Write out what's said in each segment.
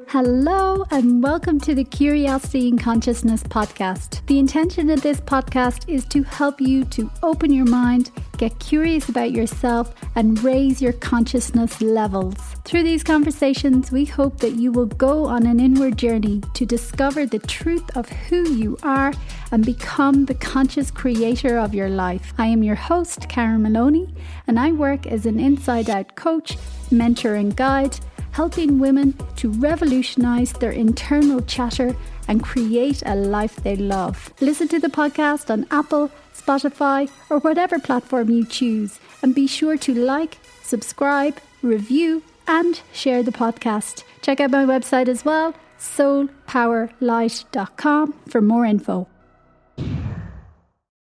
Hello and welcome to the Curiosity and Consciousness podcast. The intention of this podcast is to help you to open your mind, get curious about yourself and raise your consciousness levels. Through these conversations, we hope that you will go on an inward journey to discover the truth of who you are and become the conscious creator of your life. I am your host, Karen Maloney, and I work as an inside-out coach, mentor and guide, helping women to revolutionize their internal chatter and create a life they love. Listen to the podcast on Apple, Spotify, or whatever platform you choose. And be sure to like, subscribe, review, and share the podcast. Check out my website as well, soulpowerlight.com, for more info.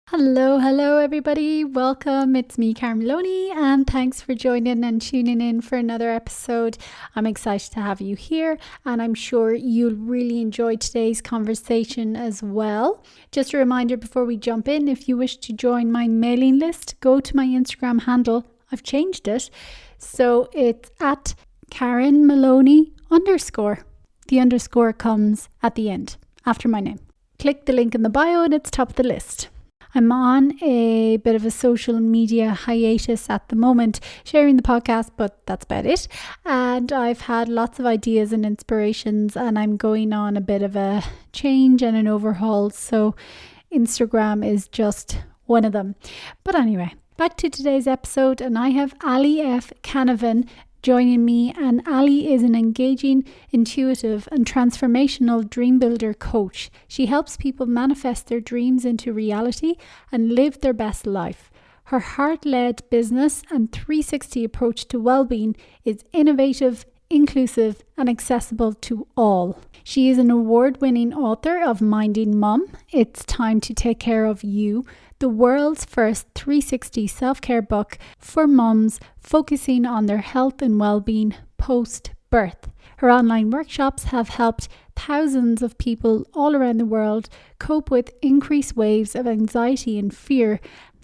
Hello everybody, welcome. It's me, Karen Maloney, and thanks for joining and tuning in for another episode. I'm excited to have you here, and I'm sure you'll really enjoy today's conversation as well. Just a reminder before we jump in, if you wish to join my mailing list, go to my Instagram handle. I've changed it, so it's at Karen Maloney _. The underscore comes at the end, after my name. Click the link in the bio and it's top of the list. I'm on a bit of a social media hiatus at the moment, sharing the podcast, but that's about it. And I've had lots of ideas and inspirations, and I'm going on a bit of a change and an overhaul. So Instagram is just one of them. But anyway, back to today's episode, and I have Aly F Canavan joining me, and Aly is an engaging, intuitive and transformational DreamBuilder coach. She helps people manifest their dreams into reality and live their best life. Her heart-led business and 360 approach to well-being is innovative, inclusive and accessible to all. She is an award-winning author of Minding Mum, It's Time to Take Care of You, the world's first 360 self-care book for mums focusing on their health and well-being post-birth. Her online workshops have helped thousands of people all around the world cope with increased waves of anxiety and fear.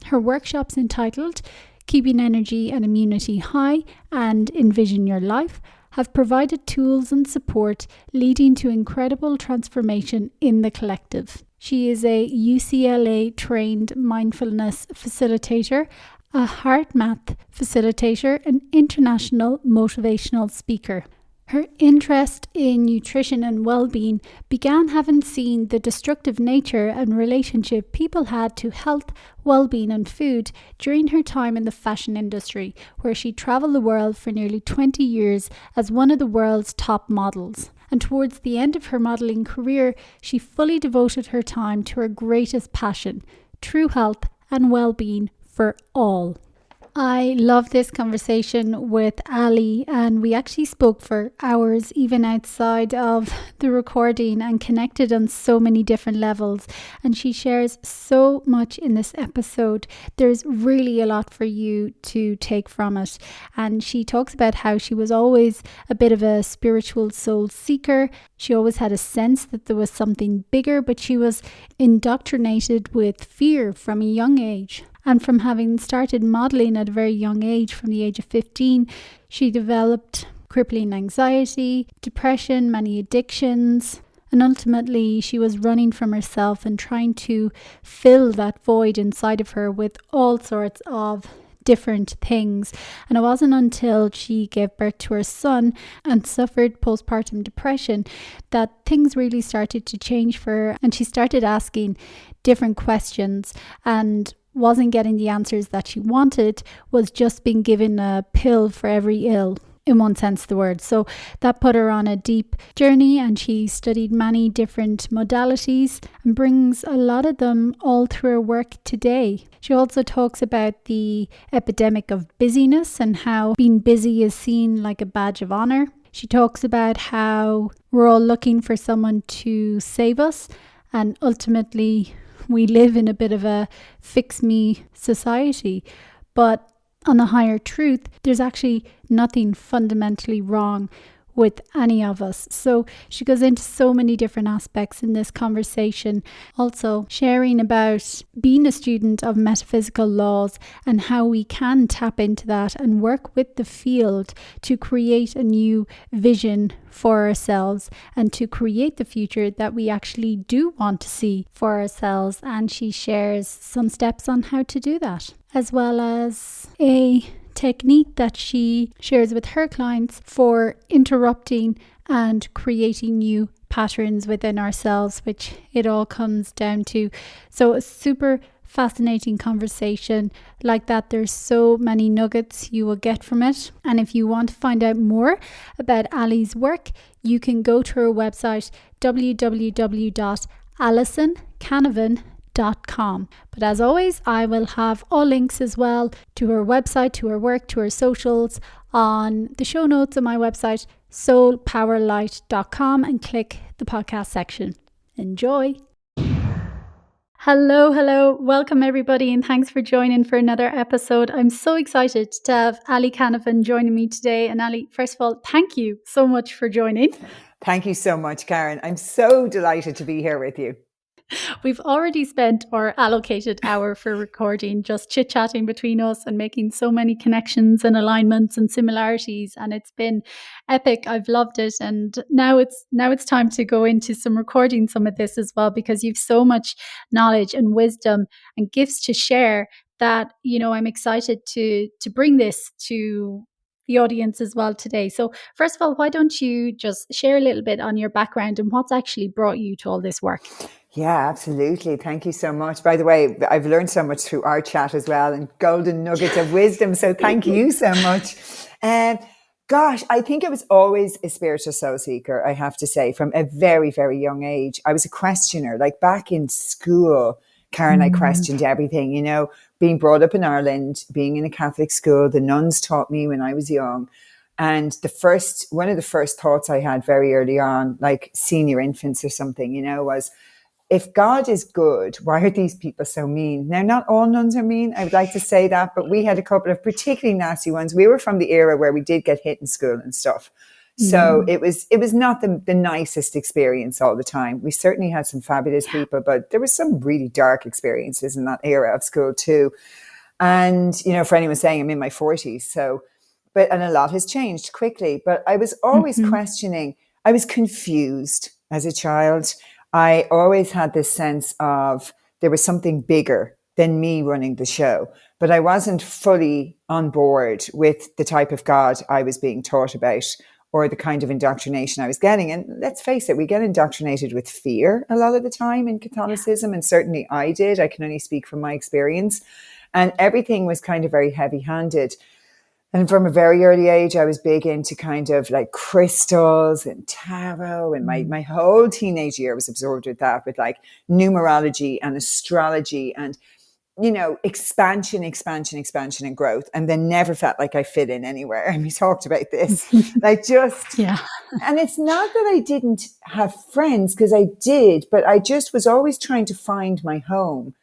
Her workshops entitled Keeping Energy and Immunity High and Envision Your Life have provided tools and support leading to incredible transformation in the collective. She is a UCLA trained mindfulness facilitator, a HeartMath facilitator, and international motivational speaker. Her interest in nutrition and well-being began having seen the destructive nature and relationship people had to health, well-being and food during her time in the fashion industry, where she traveled the world for nearly 20 years as one of the world's top models. And towards the end of her modelling career, she fully devoted her time to her greatest passion, true health and well-being for all. I love this conversation with Aly, and we actually spoke for hours even outside of the recording and connected on so many different levels, and she shares so much in this episode. There's really a lot for you to take from it, and she talks about how she was always a bit of a spiritual soul seeker. She always had a sense that there was something bigger, but she was indoctrinated with fear from a young age. And from having started modelling at a very young age, from the age of 15, she developed crippling anxiety, depression, many addictions, and ultimately she was running from herself and trying to fill that void inside of her with all sorts of different things. And it wasn't until she gave birth to her son and suffered postpartum depression that things really started to change for her, and she started asking different questions and wasn't getting the answers that she wanted, was just being given a pill for every ill, in one sense of the word. So that put her on a deep journey, and she studied many different modalities and brings a lot of them all through her work today. She also talks about the epidemic of busyness and how being busy is seen like a badge of honor. She talks about how we're all looking for someone to save us, and ultimately we live in a bit of a fix me society. But on the higher truth, there's actually nothing fundamentally wrong with any of us. So she goes into so many different aspects in this conversation, also sharing about being a student of metaphysical laws and how we can tap into that and work with the field to create a new vision for ourselves and to create the future that we actually do want to see for ourselves. And she shares some steps on how to do that, as well as a technique that she shares with her clients for interrupting and creating new patterns within ourselves, which it all comes down to. So a super fascinating conversation like that. There's so many nuggets you will get from it. And if you want to find out more about Aly's work, you can go to her website, www.alyscanavan.com. But as always, I will have all links as well to her website, to her work, to her socials on the show notes on my website, soulpowerlight.com, and click the podcast section. Enjoy. Hello. Welcome everybody, and thanks for joining for another episode. I'm so excited to have Aly Canavan joining me today. And Aly, first of all, thank you so much for joining. Thank you so much, Karen. I'm so delighted to be here with you. We've already spent our allocated hour for recording, just chit-chatting between us and making so many connections and alignments and similarities, and it's been epic. I've loved it, and now it's time to go into recording some of this as well, because you've so much knowledge and wisdom and gifts to share that, you know, I'm excited to bring this to the audience as well today. So first of all, why don't you just share a little bit on your background and what's actually brought you to all this work? Yeah, absolutely. Thank you so much. By the way, I've learned so much through our chat as well, and golden nuggets of wisdom. So thank you so much. Gosh, I think I was always a spiritual soul seeker, I have to say, from a very, very young age. I was a questioner. Like back in school, Karen, I questioned everything, you know, being brought up in Ireland, being in a Catholic school. The nuns taught me when I was young. And one of the first thoughts I had very early on, like senior infants or something, you know, was, if God is good, why are these people so mean? Now, not all nuns are mean, I would like to say that, but we had a couple of particularly nasty ones. We were from the era where we did get hit in school and stuff. So it was not the nicest experience all the time. We certainly had some fabulous people, but there were some really dark experiences in that era of school too. And, you know, for anyone saying, I'm in my 40s. And a lot has changed quickly, but I was always questioning. I was confused as a child. I always had this sense of there was something bigger than me running the show, but I wasn't fully on board with the type of God I was being taught about or the kind of indoctrination I was getting. And let's face it, we get indoctrinated with fear a lot of the time in Catholicism, and certainly I did. I can only speak from my experience. And everything was kind of very heavy-handed. And from a very early age, I was big into kind of like crystals and tarot. And my whole teenage year was absorbed with that, with like numerology and astrology and, you know, expansion and growth. And then never felt like I fit in anywhere. And we talked about this, like just, and it's not that I didn't have friends, because I did, but I just was always trying to find my home.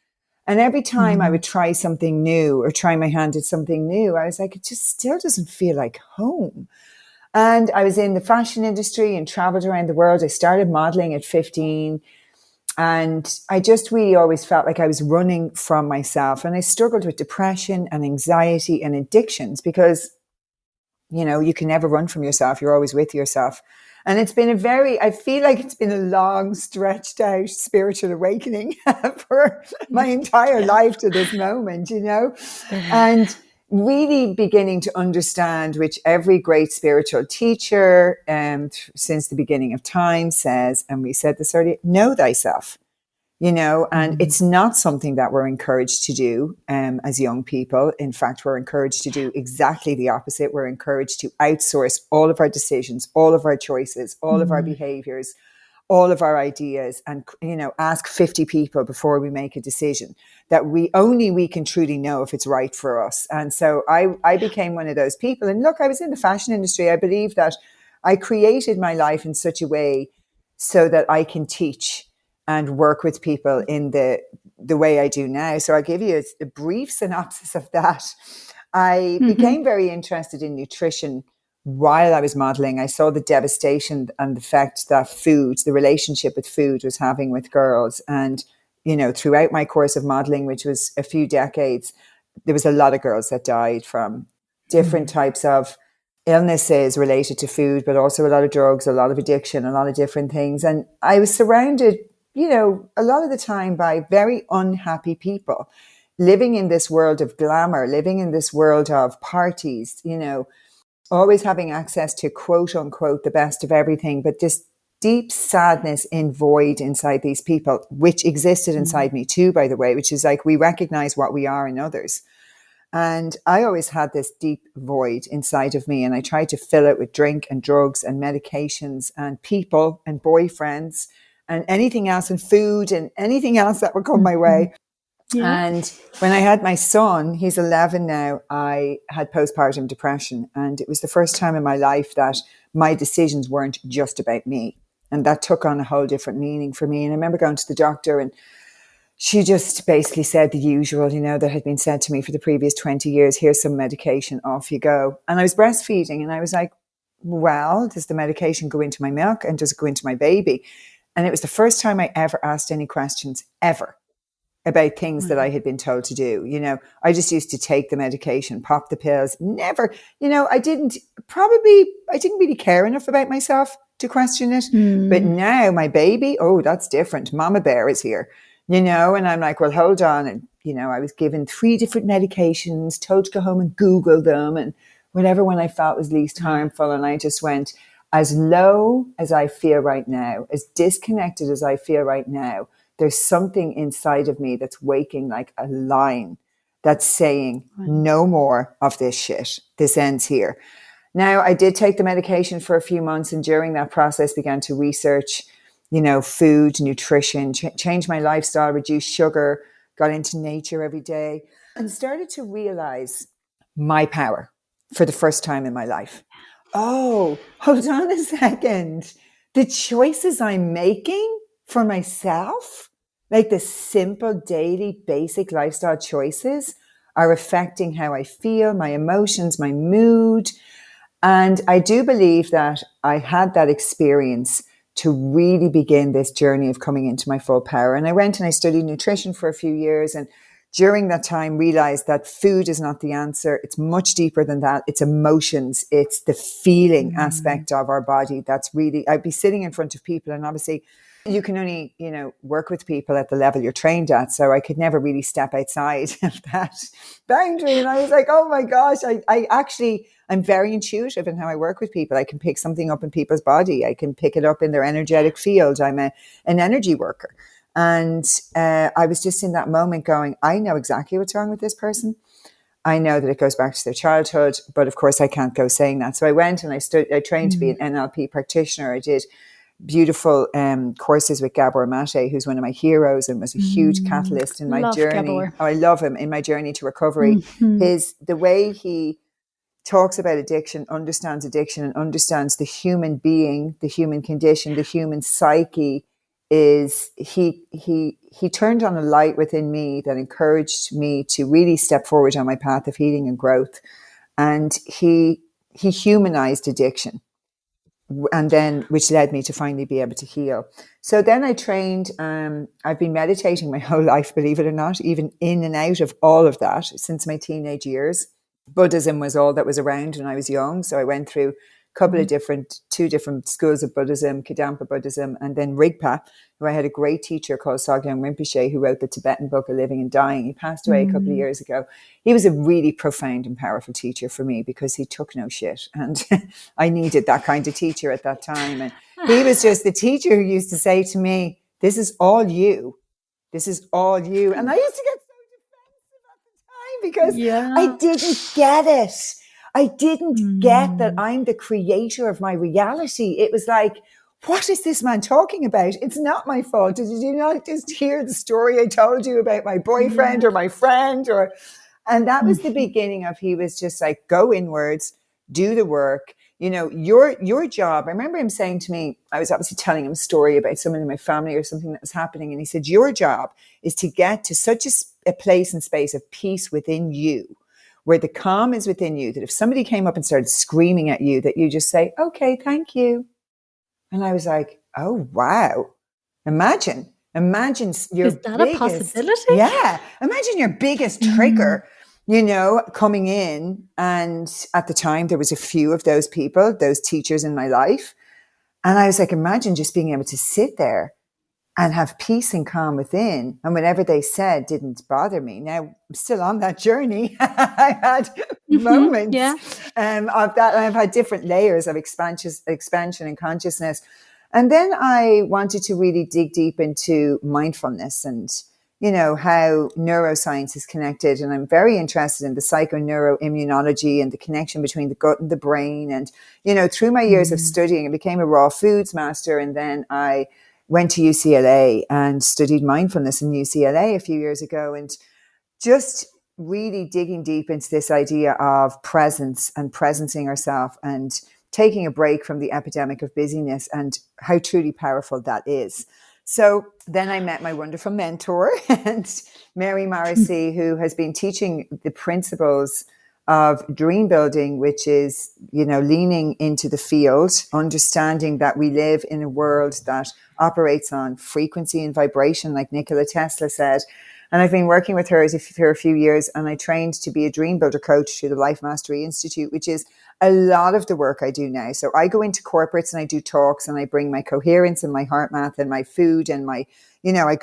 And every time I would try something new or try my hand at something new, I was like, it just still doesn't feel like home. And I was in the fashion industry and traveled around the world. I started modeling at 15. And I just really always felt like I was running from myself. And I struggled with depression and anxiety and addictions because, you know, you can never run from yourself. You're always with yourself. And it's been I feel like it's been a long, stretched out spiritual awakening for my entire life to this moment, you know, and really beginning to understand, which every great spiritual teacher since the beginning of time says, and we said this earlier, know thyself. You know, and it's not something that we're encouraged to do as young people. In fact, we're encouraged to do exactly the opposite. We're encouraged to outsource all of our decisions, all of our choices, all of our behaviors, all of our ideas, and, you know, ask 50 people before we make a decision that we can truly know if it's right for us. And so I became one of those people. And look, I was in the fashion industry. I believe that I created my life in such a way so that I can teach and work with people in the way I do now. So I'll give you a brief synopsis of that. I became very interested in nutrition while I was modeling, I saw the devastation and the effect that food, the relationship with food was having with girls. And, you know, throughout my course of modeling, which was a few decades, there was a lot of girls that died from different types of illnesses related to food, but also a lot of drugs, a lot of addiction, a lot of different things. And I was surrounded, you know, a lot of the time by very unhappy people living in this world of glamour, living in this world of parties, you know, always having access to quote unquote the best of everything, but this deep sadness in void inside these people, which existed inside me too, by the way, which is like we recognize what we are in others. And I always had this deep void inside of me, and I tried to fill it with drink and drugs and medications and people and boyfriends and anything else, and food and anything else that would come my way. Yeah. And when I had my son, he's 11 now, I had postpartum depression. And it was the first time in my life that my decisions weren't just about me. And that took on a whole different meaning for me. And I remember going to the doctor, and she just basically said the usual, you know, that had been said to me for the previous 20 years, here's some medication, off you go. And I was breastfeeding, and I was like, well, does the medication go into my milk and does it go into my baby? And it was the first time I ever asked any questions ever about things that I had been told to do. You know, I just used to take the medication, pop the pills, never, you know, I didn't really care enough about myself to question it. But now my baby, oh, that's different. Mama Bear is here, you know, and I'm like, well, hold on. And, you know, I was given 3 different medications, told to go home and Google them and whatever one I felt was least harmful. And I just went, as low as I feel right now, as disconnected as I feel right now, there's something inside of me that's waking like a lion that's saying, no more of this shit. This ends here. Now, I did take the medication for a few months, and during that process began to research, you know, food, nutrition, change my lifestyle, reduce sugar, got into nature every day, and started to realize my power for the first time in my life. Oh, hold on a second. The choices I'm making for myself, like the simple daily basic lifestyle choices, are affecting how I feel, my emotions, my mood. And I do believe that I had that experience to really begin this journey of coming into my full power. And I went and I studied nutrition for a few years, and during that time realized that food is not the answer. It's much deeper than that. It's emotions. It's the feeling aspect of our body. That's really, I'd be sitting in front of people, and obviously you can only, you know, work with people at the level you're trained at. So I could never really step outside of that boundary. And I was like, oh my gosh, I'm very intuitive in how I work with people. I can pick something up in people's body. I can pick it up in their energetic field. I'm an energy worker. And I was just in that moment going, I know exactly what's wrong with this person. I know that it goes back to their childhood, but of course I can't go saying that. So I went and I trained to be an NLP practitioner. I did beautiful courses with Gabor Mate, who's one of my heroes and was a huge catalyst in my journey. Gabor. Oh, I love him in my journey to recovery. The way he talks about addiction, understands addiction, and understands the human being, the human condition, the human psyche, is he turned on a light within me that encouraged me to really step forward on my path of healing and growth. And he humanized addiction, and then which led me to finally be able to heal. So then I trained, I've been meditating my whole life, believe it or not, even in and out of all of that since my teenage years. Buddhism was all that was around when I was young. So I went through couple of two different schools of Buddhism, Kadampa Buddhism, and then Rigpa, where I had a great teacher called Sogyal Rinpoche, who wrote the Tibetan book of Living and Dying. He passed away a couple of years ago. He was a really profound and powerful teacher for me because he took no shit. And I needed that kind of teacher at that time. And he was just the teacher who used to say to me, this is all you. This is all you. And I used to get so defensive at the time because I didn't get it. I didn't get that I'm the creator of my reality. It was like, what is this man talking about? It's not my fault. Did you not just hear the story I told you about my boyfriend or my friend? And that was the beginning of, he was just like, go inwards, do the work. You know, your job. I remember him saying to me, I was obviously telling him a story about someone in my family or something that was happening. And he said, your job is to get to such a place and space of peace within you, where the calm is within you, that if somebody came up and started screaming at you, that you just say, okay, thank you. And I was like, oh, wow. Imagine your Is that a biggest, possibility? imagine your biggest trigger, coming in. And at the time, there was a few of those people, those teachers in my life. And I was like, imagine just being able to sit there and have peace and calm within. And whatever they said didn't bother me. Now, I'm still on that journey. I had moments Yeah. of that. I've had different layers of expansion and consciousness. And then I wanted to really dig deep into mindfulness and, how neuroscience is connected. And I'm very interested in the psychoneuroimmunology and the connection between the gut and the brain. And, through my years of studying, I became a raw foods master. And then I went to UCLA and studied mindfulness in UCLA a few years ago, and just really digging deep into this idea of presence and presencing ourselves and taking a break from the epidemic of busyness and how truly powerful that is. So then I met my wonderful mentor, and Mary Morrissey, who has been teaching the principles of dream building, which is, leaning into the field, understanding that we live in a world that operates on frequency and vibration, like Nikola Tesla said. And I've been working with her for a few years, and I trained to be a dream builder coach through the Life Mastery Institute, which is a lot of the work I do now. So I go into corporates and I do talks, and I bring my coherence and my HeartMath and my food and my,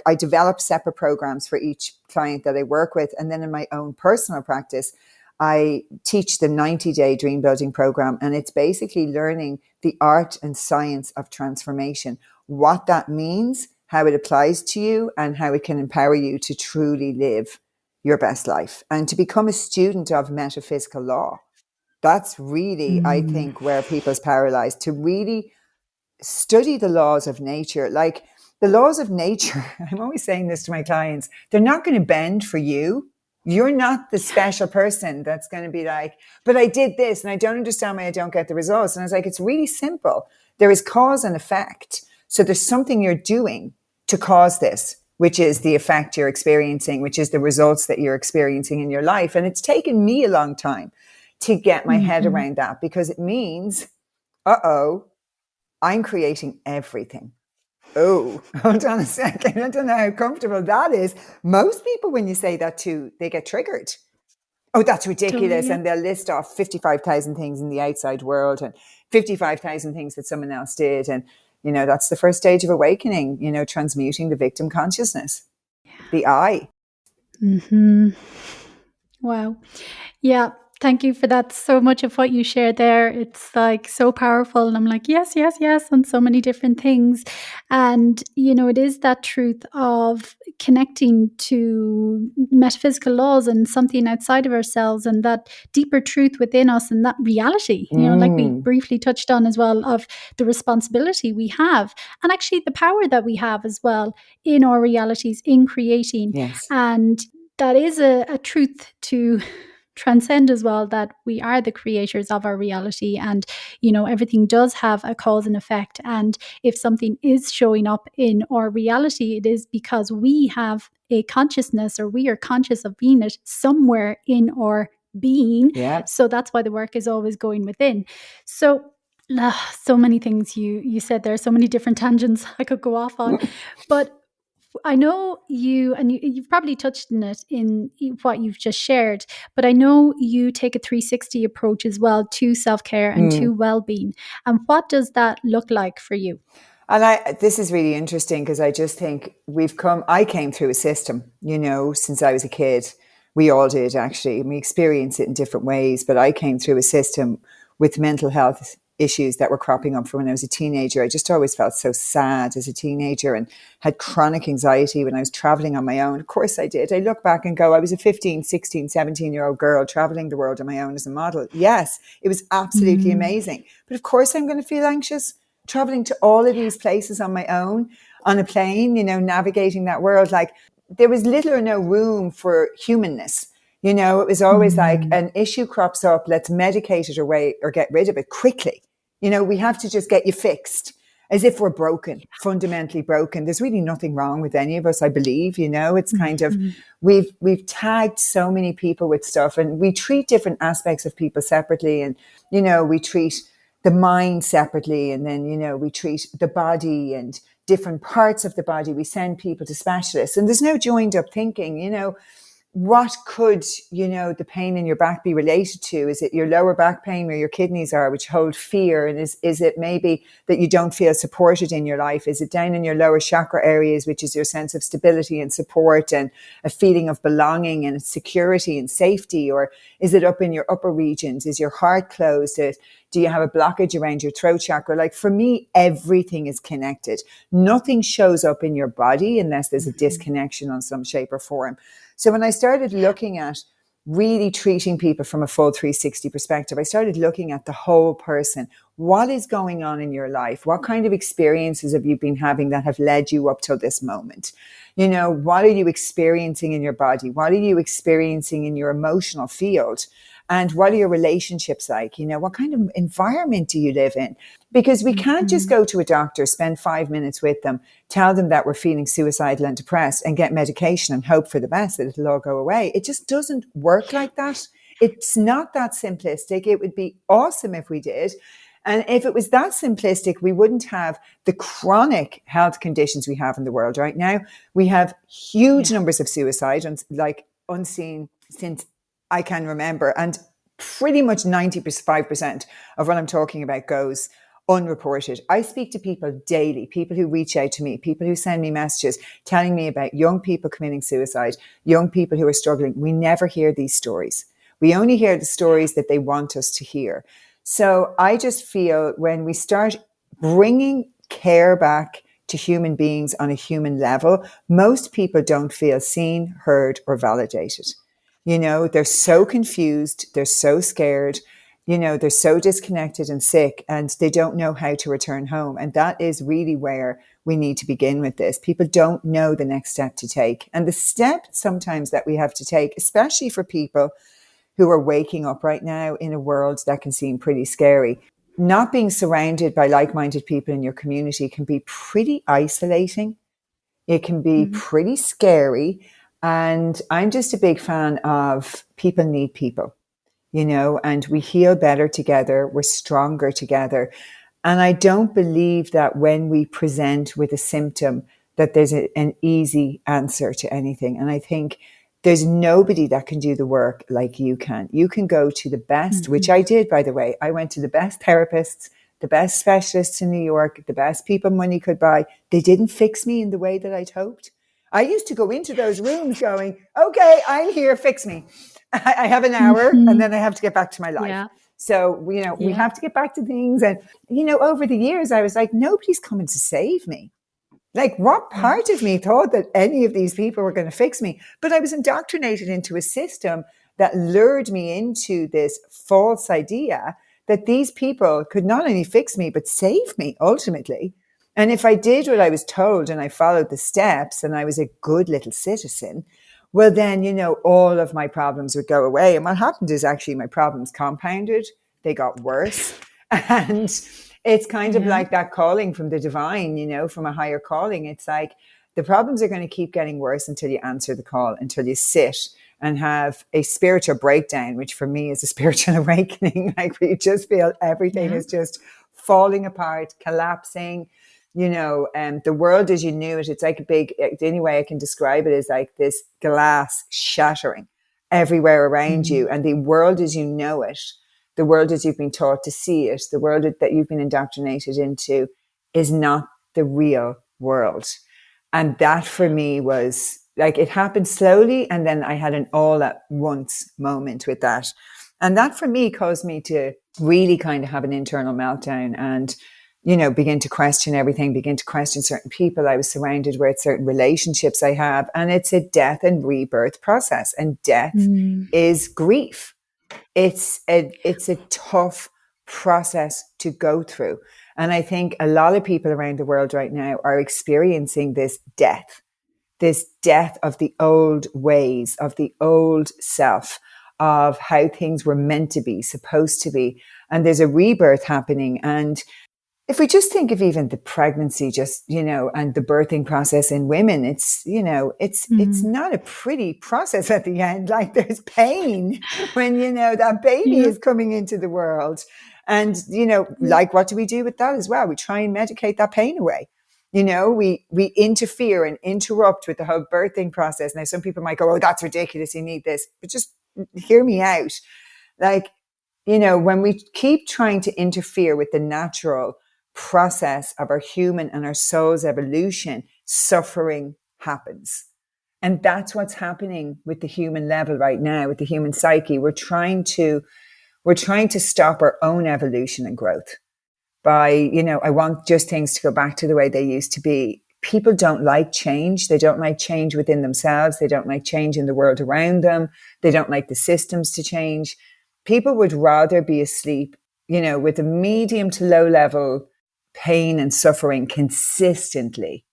I develop separate programs for each client that I work with. And then in my own personal practice, I teach the 90-day dream building program, and it's basically learning the art and science of transformation, what that means, how it applies to you, and how it can empower you to truly live your best life and to become a student of metaphysical law. That's really, I think, where people's power lies, to really study the laws of nature. Like the laws of nature, I'm always saying this to my clients, they're not going to bend for you. You're not the special person that's going to be like, but I did this and I don't understand why I don't get the results. And I was like, it's really simple. There is cause and effect. So there's something you're doing to cause this, which is the effect you're experiencing, which is the results that you're experiencing in your life. And it's taken me a long time to get my head around that, because it means, I'm creating everything. Oh, hold on a second. I don't know how comfortable that is. Most people, when you say that too, they get triggered. Oh, that's ridiculous. Totally, yeah. And they'll list off 55,000 things in the outside world and 55,000 things that someone else did. And, that's the first stage of awakening, transmuting the victim consciousness, the I. Wow. Yeah. Thank you for that. So much of what you shared there, it's like so powerful. And I'm like, yes, yes, yes, on so many different things. And, it is that truth of connecting to metaphysical laws and something outside of ourselves, and that deeper truth within us, and that reality, like we briefly touched on as well, of the responsibility we have, and actually the power that we have as well in our realities, in creating. Yes. And that is a truth to transcend as well, that we are the creators of our reality, and everything does have a cause and effect. And if something is showing up in our reality, it is because we have a consciousness, or we are conscious of being it somewhere in our being. Yeah. So that's why the work is always going within. So so many things you said there, so many different tangents I could go off on. But I know you've probably touched on it in what you've just shared, but I know you take a 360 approach as well to self-care and to well-being. And what does that look like for you? And this is really interesting, because I just think I came through a system, since I was a kid. We all did, actually. We experience it in different ways, but I came through a system with mental health issues that were cropping up from when I was a teenager. I just always felt so sad as a teenager and had chronic anxiety when I was traveling on my own. Of course I did. I look back and go, I was a 15, 16, 17-year-old girl traveling the world on my own as a model. Yes, it was absolutely amazing. But of course I'm going to feel anxious traveling to all of these places on my own, on a plane, navigating that world. Like, there was little or no room for humanness. It was always like an issue crops up, let's medicate it away or get rid of it quickly. We have to just get you fixed. as if we're broken, fundamentally broken. There's really nothing wrong with any of us, I believe. It's kind of, we've tagged so many people with stuff, and we treat different aspects of people separately. And, we treat the mind separately, and then, we treat the body and different parts of the body. We send people to specialists, and there's no joined up thinking. What could, the pain in your back be related to? Is it your lower back pain where your kidneys are, which hold fear? And is it maybe that you don't feel supported in your life? Is it down in your lower chakra areas, which is your sense of stability and support and a feeling of belonging and security and safety? Or is it up in your upper regions? Is your heart closed? Do you have a blockage around your throat chakra? Like, for me, everything is connected. Nothing shows up in your body unless there's a disconnection on some shape or form. So when I started looking at really treating people from a full 360 perspective, I started looking at the whole person. What is going on in your life? What kind of experiences have you been having that have led you up till this moment? What are you experiencing in your body? What are you experiencing in your emotional field? And what are your relationships like? What kind of environment do you live in? Because we can't just go to a doctor, spend 5 minutes with them, tell them that we're feeling suicidal and depressed, and get medication and hope for the best that it'll all go away. It just doesn't work like that. It's not that simplistic. It would be awesome if we did. And if it was that simplistic, we wouldn't have the chronic health conditions we have in the world right now. We have huge numbers of suicide, like unseen since I can remember. And pretty much 95% of what I'm talking about goes unreported. I speak to people daily, people who reach out to me, people who send me messages telling me about young people committing suicide, young people who are struggling. We never hear these stories. We only hear the stories that they want us to hear. So I just feel when we start bringing care back to human beings on a human level, most people don't feel seen, heard, or validated. They're so confused. They're so scared. They're so disconnected and sick, and they don't know how to return home. And that is really where we need to begin with this. People don't know the next step to take. And the step sometimes that we have to take, especially for people who are waking up right now in a world that can seem pretty scary, not being surrounded by like-minded people in your community can be pretty isolating. It can be pretty scary. And I'm just a big fan of people need people, and we heal better together. We're stronger together. And I don't believe that when we present with a symptom that there's an easy answer to anything. And I think there's nobody that can do the work like you can. You can go to the best, which I did, by the way. I went to the best therapists, the best specialists in New York, the best people money could buy. They didn't fix me in the way that I'd hoped. I used to go into those rooms going, okay, I'm here, fix me. I have an hour and then I have to get back to my life. Yeah. So, we have to get back to things. And, over the years, I was like, nobody's coming to save me. Like, what part of me thought that any of these people were going to fix me? But I was indoctrinated into a system that lured me into this false idea that these people could not only fix me, but save me ultimately. And if I did what I was told and I followed the steps and I was a good little citizen, well, then, all of my problems would go away. And what happened is actually my problems compounded. They got worse. And it's kind of like that calling from the divine, from a higher calling. It's like the problems are going to keep getting worse until you answer the call, until you sit and have a spiritual breakdown, which for me is a spiritual awakening, like where you just feel everything is just falling apart, collapsing. The world as you knew it, it's like the only way I can describe it is like this glass shattering everywhere around you. And the world as you know it, the world as you've been taught to see it, the world that you've been indoctrinated into is not the real world. And that for me was like, it happened slowly. And then I had an all at once moment with that. And that for me caused me to really kind of have an internal meltdown and, begin to question everything, begin to question certain people I was surrounded with, certain relationships I have. And it's a death and rebirth process. And death is grief. It's a tough process to go through. And I think a lot of people around the world right now are experiencing this death of the old ways, of the old self, of how things were meant to be, supposed to be. And there's a rebirth happening. And if we just think of even the pregnancy, just, and the birthing process in women, it's, it's not a pretty process at the end. Like there's pain when, that baby is coming into the world. And, like, what do we do with that as well? We try and medicate that pain away. We interfere and interrupt with the whole birthing process. Now, some people might go, oh, that's ridiculous. You need this. But just hear me out. Like, when we keep trying to interfere with the natural process of our human and our soul's evolution, suffering happens. And that's what's happening with the human level right now, with the human psyche. We're trying to stop our own evolution and growth by, I want just things to go back to the way they used to be. People don't like change. They don't like change within themselves. They don't like change in the world around them. They don't like the systems to change. People would rather be asleep, with a medium to low level pain and suffering consistently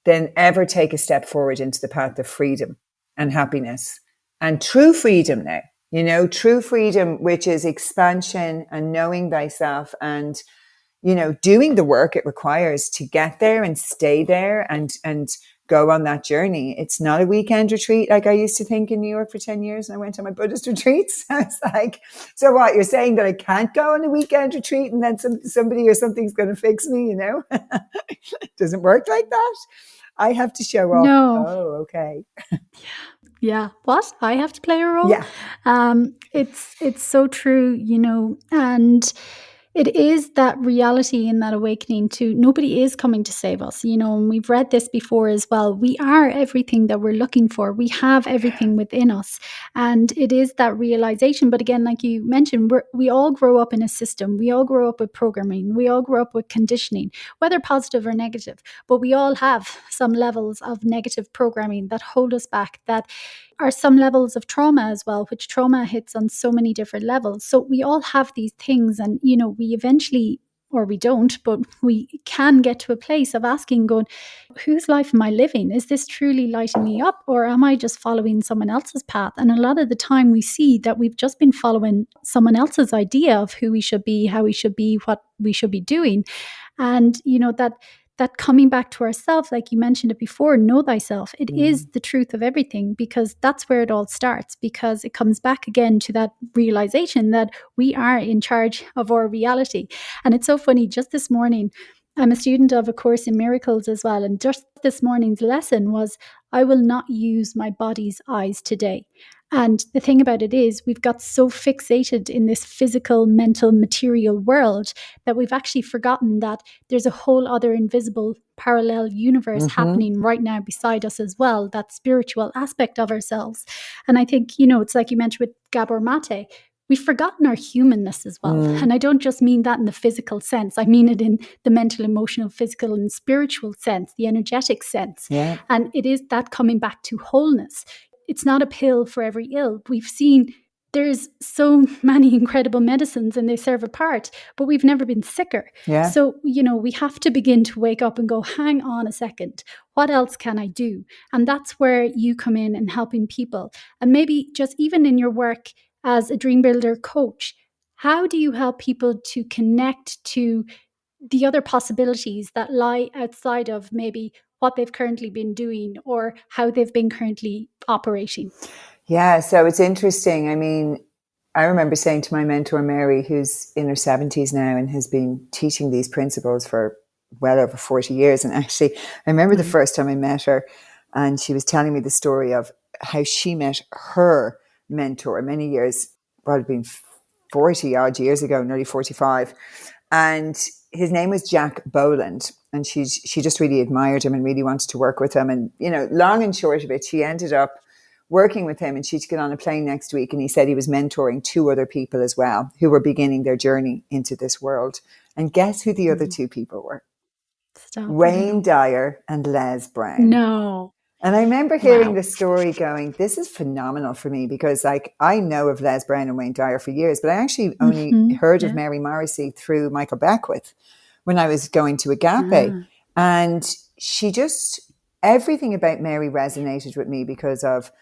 than ever take a step forward into the path of freedom and happiness and true freedom now, true freedom, which is expansion and knowing thyself and, doing the work it requires to get there and stay there and go on that journey. It's not a weekend retreat like I used to think in New York for 10 years. And I went to my Buddhist retreats. I was like, so what, you're saying that I can't go on a weekend retreat and then somebody or something's going to fix me, It doesn't work like that. I have to show up. No. Oh, okay. Yeah. What? I have to play a role? Yeah. It's so true, and it is that reality and that awakening to nobody is coming to save us, and we've read this before as well. We are everything that we're looking for. We have everything within us. And it is that realization. But again, like you mentioned, we all grow up in a system. We all grow up with programming. We all grow up with conditioning, whether positive or negative. But we all have some levels of negative programming that hold us back, that are some levels of trauma as well, which trauma hits on so many different levels. So we all have these things, and we eventually, or we don't, but we can get to a place of asking, going, whose life am I living? Is this truly lighting me up, or am I just following someone else's path? And a lot of the time we see that we've just been following someone else's idea of who we should be, how we should be, what we should be doing. And that coming back to ourselves, like you mentioned it before, know thyself. It is the truth of everything, because that's where it all starts, because it comes back again to that realization that we are in charge of our reality. And it's so funny, just this morning, I'm a student of A Course in Miracles as well. And just this morning's lesson was, I will not use my body's eyes today. And the thing about it is, we've got so fixated in this physical, mental, material world that we've actually forgotten that there's a whole other invisible parallel universe happening right now beside us as well, that spiritual aspect of ourselves. And I think, it's like you mentioned with Gabor Mate, we've forgotten our humanness as well. And I don't just mean that in the physical sense. I mean it in the mental, emotional, physical, and spiritual sense, the energetic sense. Yeah. And it is that coming back to wholeness. It's not a pill for every ill. We've seen there's so many incredible medicines and they serve a part, but we've never been sicker. Yeah. So, we have to begin to wake up and go, hang on a second, what else can I do? And that's where you come in and helping people. And maybe just even in your work as a DreamBuilder coach, how do you help people to connect to the other possibilities that lie outside of maybe what they've currently been doing or how they've been currently operating? Yeah, so it's interesting. I mean, I remember saying to my mentor, Mary, who's in her 70s now and has been teaching these principles for well over 40 years. And actually, I remember the first time I met her, and she was telling me the story of how she met her mentor many years, probably been 40 odd years ago, nearly 45. And his name was Jack Boland. And she just really admired him and really wanted to work with him. And, long and short of it, she ended up working with him, and she'd get on a plane next week. And he said he was mentoring 2 other people as well who were beginning their journey into this world. And guess who the other 2 people were? Wayne Dyer and Les Brown. No. And I remember hearing the story going, this is phenomenal for me, because I know of Les Brown and Wayne Dyer for years, but I actually only heard of Mary Morrissey through Michael Beckwith when I was going to Agape. And she just, everything about Mary resonated with me because of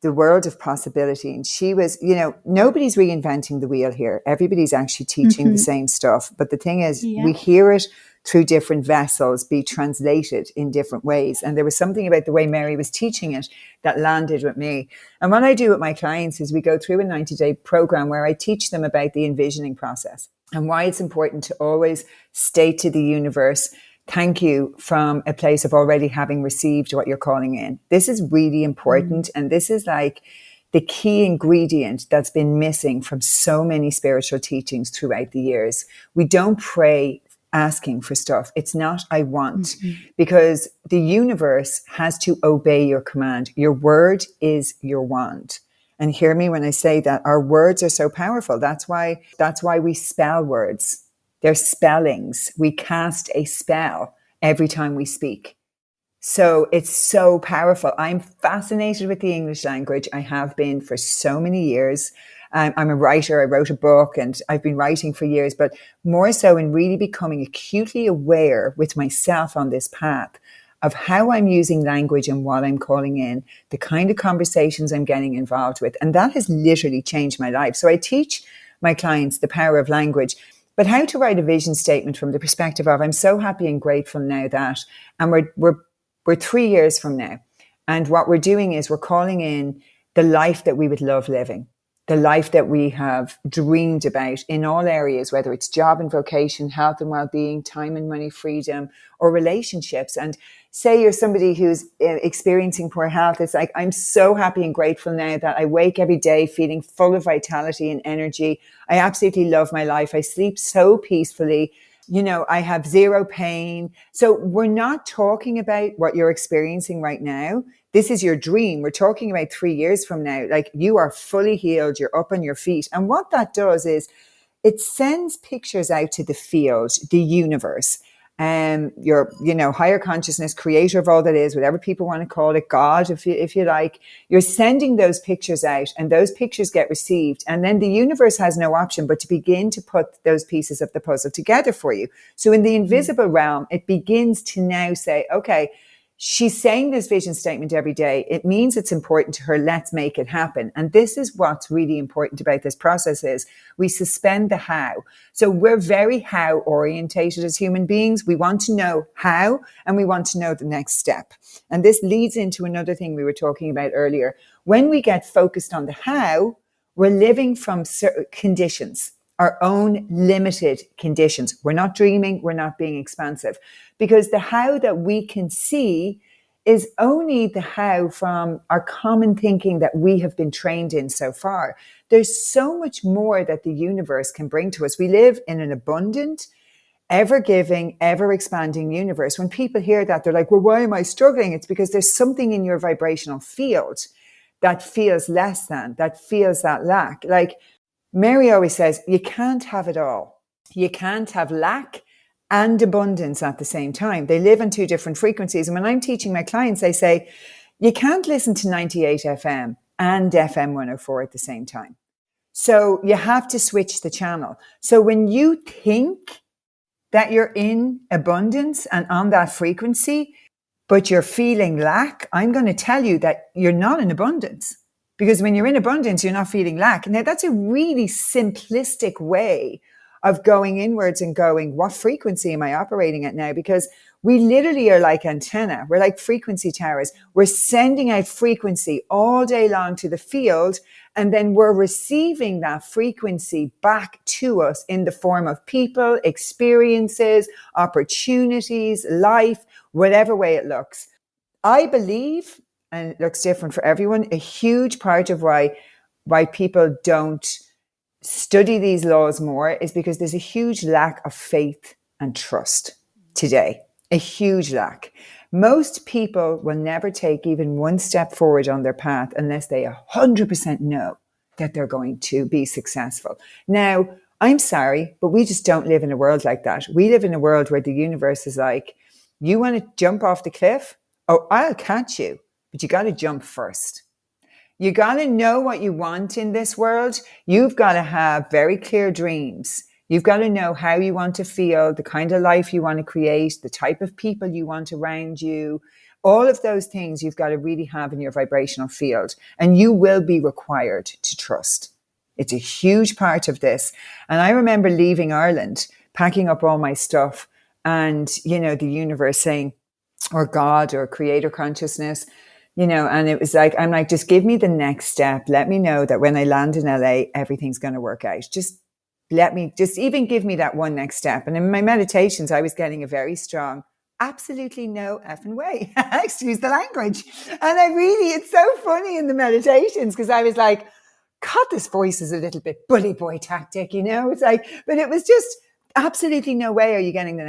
the world of possibility. And she was, nobody's reinventing the wheel here. Everybody's actually teaching the same stuff. But the thing is, we hear it through different vessels be translated in different ways. And there was something about the way Mary was teaching it that landed with me. And what I do with my clients is we go through a 90-day program where I teach them about the envisioning process and why it's important to always state to the universe, thank you, from a place of already having received what you're calling in. This is really important. And this is like the key ingredient that's been missing from so many spiritual teachings throughout the years. We don't pray asking for stuff. It's not, I want, because the universe has to obey your command. Your word is your wand. And hear me when I say that our words are so powerful. That's why we spell words. They're spellings. We cast a spell every time we speak. So it's so powerful. I'm fascinated with the English language. I have been for so many years. I'm a writer. I wrote a book and I've been writing for years, but more so in really becoming acutely aware with myself on this path of how I'm using language and what I'm calling in, the kind of conversations I'm getting involved with. And that has literally changed my life. So I teach my clients the power of language, but how to write a vision statement from the perspective of, I'm so happy and grateful now that, and we're 3 years from now. And what we're doing is we're calling in the life that we would love living, the life that we have dreamed about in all areas, whether it's job and vocation, health and well-being, time and money, freedom, or relationships. And say you're somebody who's experiencing poor health. It's like, I'm so happy and grateful now that I wake every day feeling full of vitality and energy. I absolutely love my life. I sleep so peacefully. You know, I have zero pain. So we're not talking about what you're experiencing right now. This is your dream. We're talking about 3 years from now. Like, you are fully healed. You're up on your feet. And what that does is it sends pictures out to the field, the universe, your, higher consciousness, creator of all that is, whatever people want to call it, God, if you like. You're sending those pictures out and those pictures get received. And then the universe has no option but to begin to put those pieces of the puzzle together for you. So in the invisible realm, it begins to now say, okay, she's saying this vision statement every day. It means it's important to her. Let's make it happen. And this is what's really important about this process is we suspend the how. So we're very how orientated as human beings. We want to know how, and we want to know the next step. And this leads into another thing we were talking about earlier. When we get focused on the how, we're living from certain conditions, our own limited conditions. We're not dreaming. We're not being expansive, because the how that we can see is only the how from our common thinking that we have been trained in so far. There's so much more that the universe can bring to us. We live in an abundant, ever-giving, ever-expanding universe. When people hear that, they're like, well, why am I struggling? It's because there's something in your vibrational field that feels less than, that feels that lack. Like Mary always says, you can't have it all. You can't have lack and abundance at the same time. They live on two different frequencies. And when I'm teaching my clients, I say, you can't listen to 98 FM and FM 104 at the same time. So you have to switch the channel. So when you think that you're in abundance and on that frequency, but you're feeling lack, I'm going to tell you that you're not in abundance. Because when you're in abundance, you're not feeling lack. Now, that's a really simplistic way of going inwards and going, what frequency am I operating at now? Because we literally are like antenna. We're like frequency towers. We're sending out frequency all day long to the field, and then we're receiving that frequency back to us in the form of people, experiences, opportunities, life, whatever way it looks. I believe, and it looks different for everyone, a huge part of why people don't study these laws more is because there's a huge lack of faith and trust today. A huge lack. Most people will never take even one step forward on their path unless they 100% know that they're going to be successful. Now, I'm sorry, but we just don't live in a world like that. We live in a world where the universe is like, you want to jump off the cliff? Oh, I'll catch you, but you got to jump first. You got to know what you want in this world. You've got to have very clear dreams. You've got to know how you want to feel, the kind of life you want to create, the type of people you want around you. All of those things you've got to really have in your vibrational field. And you will be required to trust. It's a huge part of this. And I remember leaving Ireland, packing up all my stuff and, the universe saying, or God or creator consciousness, and it was like, I'm like, just give me the next step. Let me know that when I land in LA, everything's going to work out. Just even give me that one next step. And in my meditations, I was getting a very strong, absolutely no effing way. Excuse the language. And it's so funny in the meditations, because I was like, God, this voice is a little bit bully boy tactic, it's like, but it was just, absolutely no way are you getting the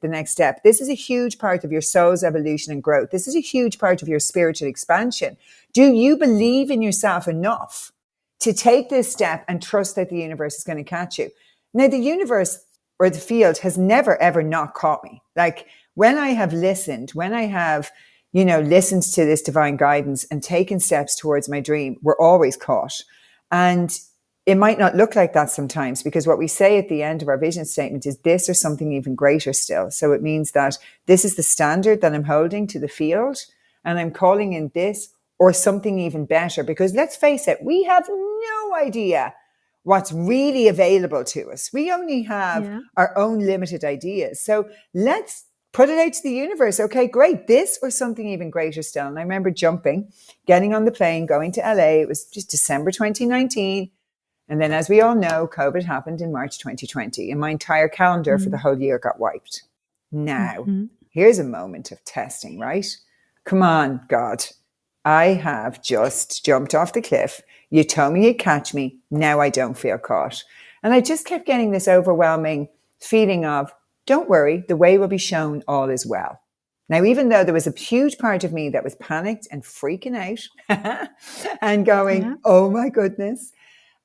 next step. This is a huge part of your soul's evolution and growth. This is a huge part of your spiritual expansion. Do you believe in yourself enough to take this step and trust that the universe is going to catch you? Now, the universe or the field has never, ever not caught me. Like, when I have listened, listened to this divine guidance and taken steps towards my dream, we're always caught. And it might not look like that sometimes, because what we say at the end of our vision statement is this or something even greater still. So it means that this is the standard that I'm holding to the field, and I'm calling in this or something even better, because let's face it, we have no idea what's really available to us. We only have our own limited ideas. So let's put it out to the universe. Okay, great. This or something even greater still. And I remember getting on the plane, going to LA. It was just December 2019. And then, as we all know, COVID happened in March 2020, and my entire calendar for the whole year got wiped. Now, here's a moment of testing, right? Come on, God. I have just jumped off the cliff. You told me you'd catch me. Now I don't feel caught. And I just kept getting this overwhelming feeling of, don't worry, the way will be shown, all is well. Now, even though there was a huge part of me that was panicked and freaking out and going, oh my goodness,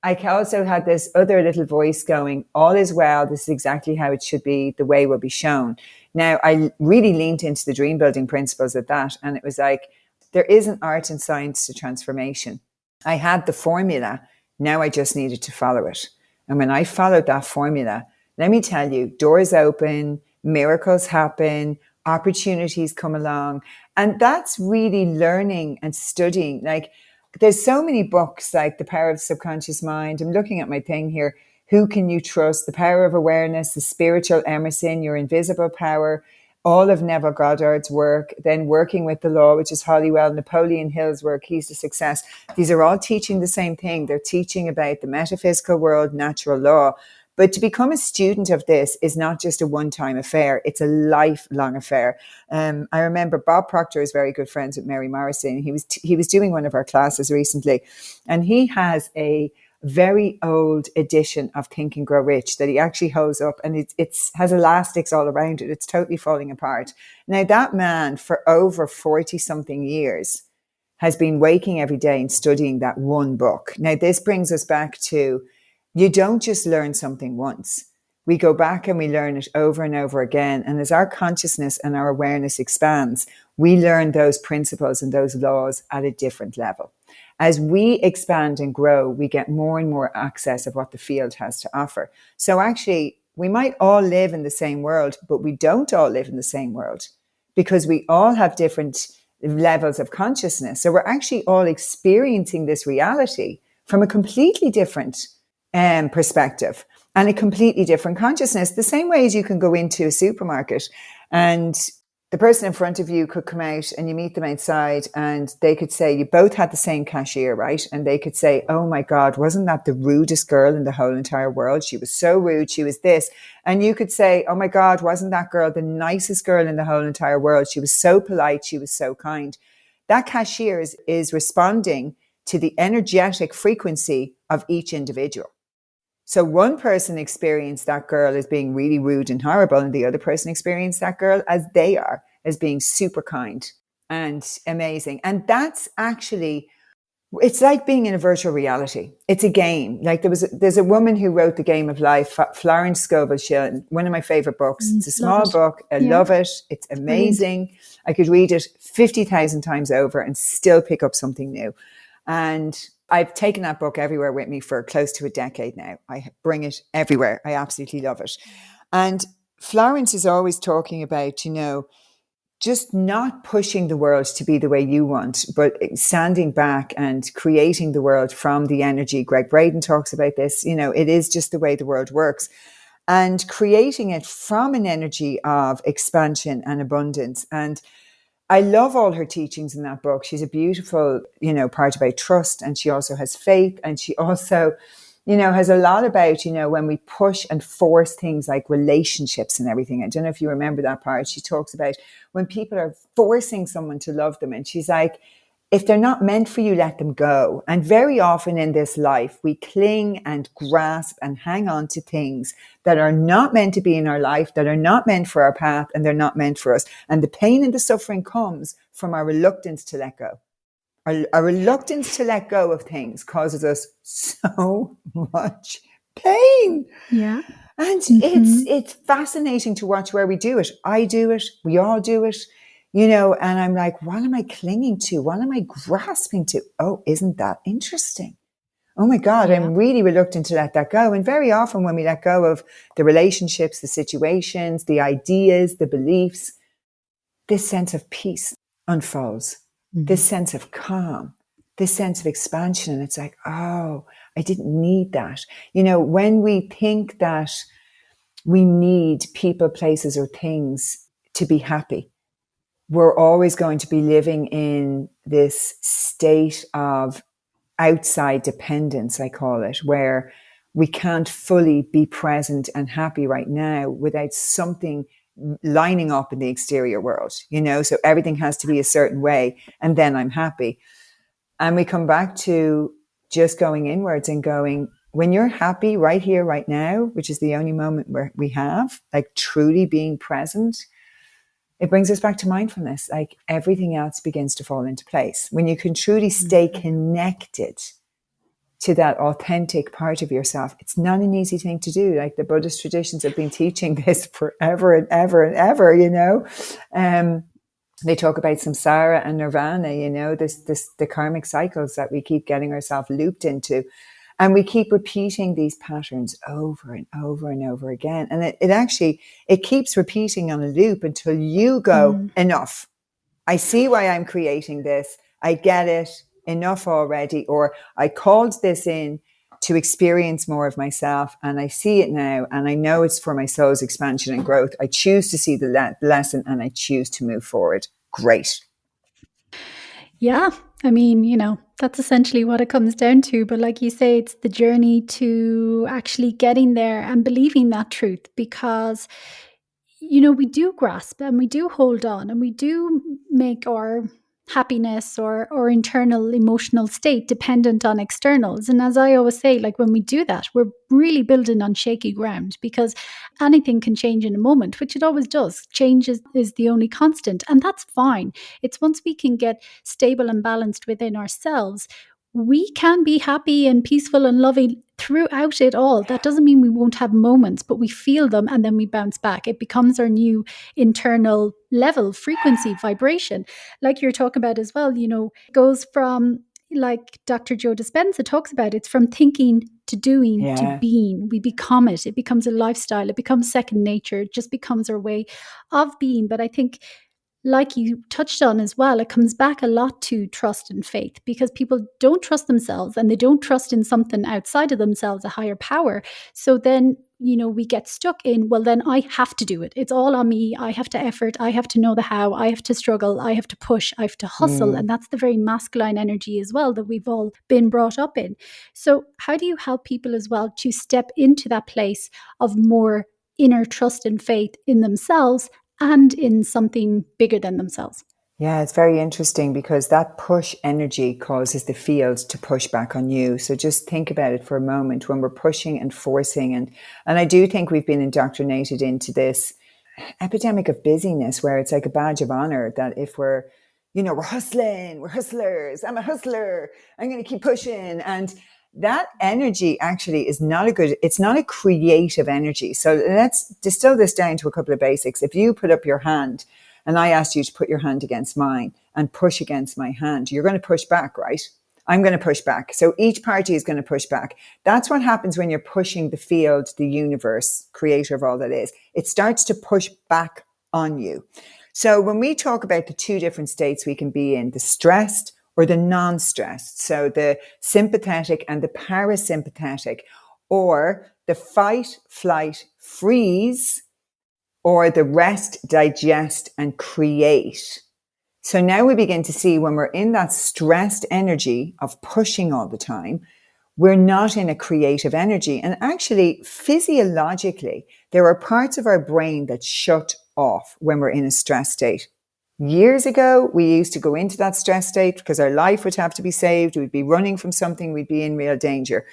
I also had this other little voice going, all is well. This is exactly how it should be. The way will be shown. Now, I really leaned into the dream building principles of that. And it was like, there is an art and science to transformation. I had the formula. Now I just needed to follow it. And when I followed that formula, let me tell you, doors open, miracles happen, opportunities come along. And that's really learning and studying. Like, there's so many books, like The Power of the Subconscious Mind. I'm looking at my thing here. Who Can You Trust? The Power of Awareness, The Spiritual Emerson, Your Invisible Power, all of Neville Goddard's work, then Working with the Law, which is Holliwell, Napoleon Hill's work, Keys to Success. These are all teaching the same thing. They're teaching about the metaphysical world, natural law. But to become a student of this is not just a one-time affair. It's a lifelong affair. I remember Bob Proctor is very good friends with Mary Morrison. He was doing one of our classes recently, and he has a very old edition of Think and Grow Rich that he actually holds up, and it has elastics all around it. It's totally falling apart. Now, that man, for over 40-something years, has been waking every day and studying that one book. Now, this brings us back to, you don't just learn something once. We go back and we learn it over and over again. And as our consciousness and our awareness expands, we learn those principles and those laws at a different level. As we expand and grow, we get more and more access of what the field has to offer. So actually, we might all live in the same world, but we don't all live in the same world, because we all have different levels of consciousness. So we're actually all experiencing this reality from a completely different perspective and a completely different consciousness. The same way as you can go into a supermarket and the person in front of you could come out and you meet them outside and they could say, you both had the same cashier, right? And they could say, oh my God, wasn't that the rudest girl in the whole entire world? She was so rude. She was this. And you could say, oh my God, wasn't that girl the nicest girl in the whole entire world? She was so polite. She was so kind. That cashier is responding to the energetic frequency of each individual. So one person experienced that girl as being really rude and horrible, and the other person experienced that girl as they are, as being super kind and amazing. And that's actually, it's like being in a virtual reality. It's a game. Like there's a woman who wrote The Game of Life, Florence Scovel Shillon, one of my favorite books. It's a small book. I love it. It's amazing. Brilliant. I could read it 50,000 times over and still pick up something new. And I've taken that book everywhere with me for close to a decade now. I bring it everywhere. I absolutely love it. And Florence is always talking about, just not pushing the world to be the way you want, but standing back and creating the world from the energy. Greg Braden talks about this. It is just the way the world works. and creating it from an energy of expansion and abundance. And I love all her teachings in that book. She's a beautiful, part about trust, and she also has faith, and she also, has a lot about, when we push and force things like relationships and everything. I don't know if you remember that part. She talks about when people are forcing someone to love them, and she's like, if they're not meant for you, let them go. And very often in this life, we cling and grasp and hang on to things that are not meant to be in our life, that are not meant for our path, and they're not meant for us. And the pain and the suffering comes from our reluctance to let go. Our reluctance to let go of things causes us so much pain. Yeah. And it's fascinating to watch where we do it. I do it. We all do it. And I'm like, what am I clinging to? What am I grasping to? Oh, isn't that interesting? Oh my God, yeah. I'm really reluctant to let that go. And very often when we let go of the relationships, the situations, the ideas, the beliefs, this sense of peace unfolds, this sense of calm, this sense of expansion. And it's like, oh, I didn't need that. When we think that we need people, places, or things to be happy, we're always going to be living in this state of outside dependence, I call it, where we can't fully be present and happy right now without something lining up in the exterior world, so everything has to be a certain way and then I'm happy. And we come back to just going inwards and going, when you're happy right here, right now, which is the only moment where we have, like truly being present, it brings us back to mindfulness. Like everything else begins to fall into place. When you can truly stay connected to that authentic part of yourself, it's not an easy thing to do. Like the Buddhist traditions have been teaching this forever and ever and ever, They talk about samsara and nirvana, the karmic cycles that we keep getting ourselves looped into. And we keep repeating these patterns over and over and over again. And it keeps repeating on a loop until you go, enough. I see why I'm creating this. I get it. Enough already. Or I called this in to experience more of myself, and I see it now, and I know it's for my soul's expansion and growth. I choose to see the lesson, and I choose to move forward. Great. Yeah, I mean, that's essentially what it comes down to. But like you say, it's the journey to actually getting there and believing that truth, because, we do grasp and we do hold on and we do make our happiness or internal emotional state dependent on externals. And as I always say, like when we do that, we're really building on shaky ground, because anything can change in a moment, which it always does. Change is the only constant, and that's fine. It's once we can get stable and balanced within ourselves, we can be happy and peaceful and loving throughout it all. That doesn't mean we won't have moments, but we feel them and then we bounce back. It becomes our new internal level, frequency, vibration. Like you're talking about as well, it goes from, like Dr. Joe Dispenza talks about, it's from thinking to doing to being. We become it. It becomes a lifestyle. It becomes second nature. It just becomes our way of being. But I think, like you touched on as well, it comes back a lot to trust and faith, because people don't trust themselves and they don't trust in something outside of themselves, a higher power. So then, we get stuck in, well, then I have to do it. It's all on me. I have to effort. I have to know the how. I have to struggle. I have to push. I have to hustle. And that's the very masculine energy as well that we've all been brought up in. So how do you help people as well to step into that place of more inner trust and faith in themselves and in something bigger than themselves? Yeah, it's very interesting, because that push energy causes the field to push back on you. So just think about it for a moment when we're pushing and forcing. And I do think we've been indoctrinated into this epidemic of busyness, where it's like a badge of honor that if we're hustling, we're hustlers. I'm a hustler. I'm going to keep pushing. And that energy actually is not it's not a creative energy. So let's distill this down to a couple of basics. If you put up your hand and I asked you to put your hand against mine and push against my hand, you're going to push back, right? I'm going to push back. So each party is going to push back. That's what happens when you're pushing the field, the universe, creator of all that is. It starts to push back on you. So when we talk about the two different states we can be in, the stressed or the non-stressed, so the sympathetic and the parasympathetic, or the fight, flight, freeze, or the rest, digest, and create. So now we begin to see when we're in that stressed energy of pushing all the time, we're not in a creative energy. And actually, physiologically, there are parts of our brain that shut off when we're in a stress state. Years ago, we used to go into that stress state because our life would have to be saved. We'd be running from something. We'd be in real danger.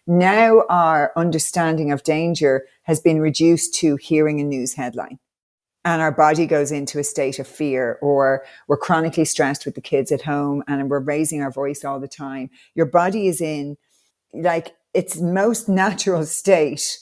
Now our understanding of danger has been reduced to hearing a news headline. And our body goes into a state of fear, or we're chronically stressed with the kids at home and we're raising our voice all the time. Your body is in like its most natural state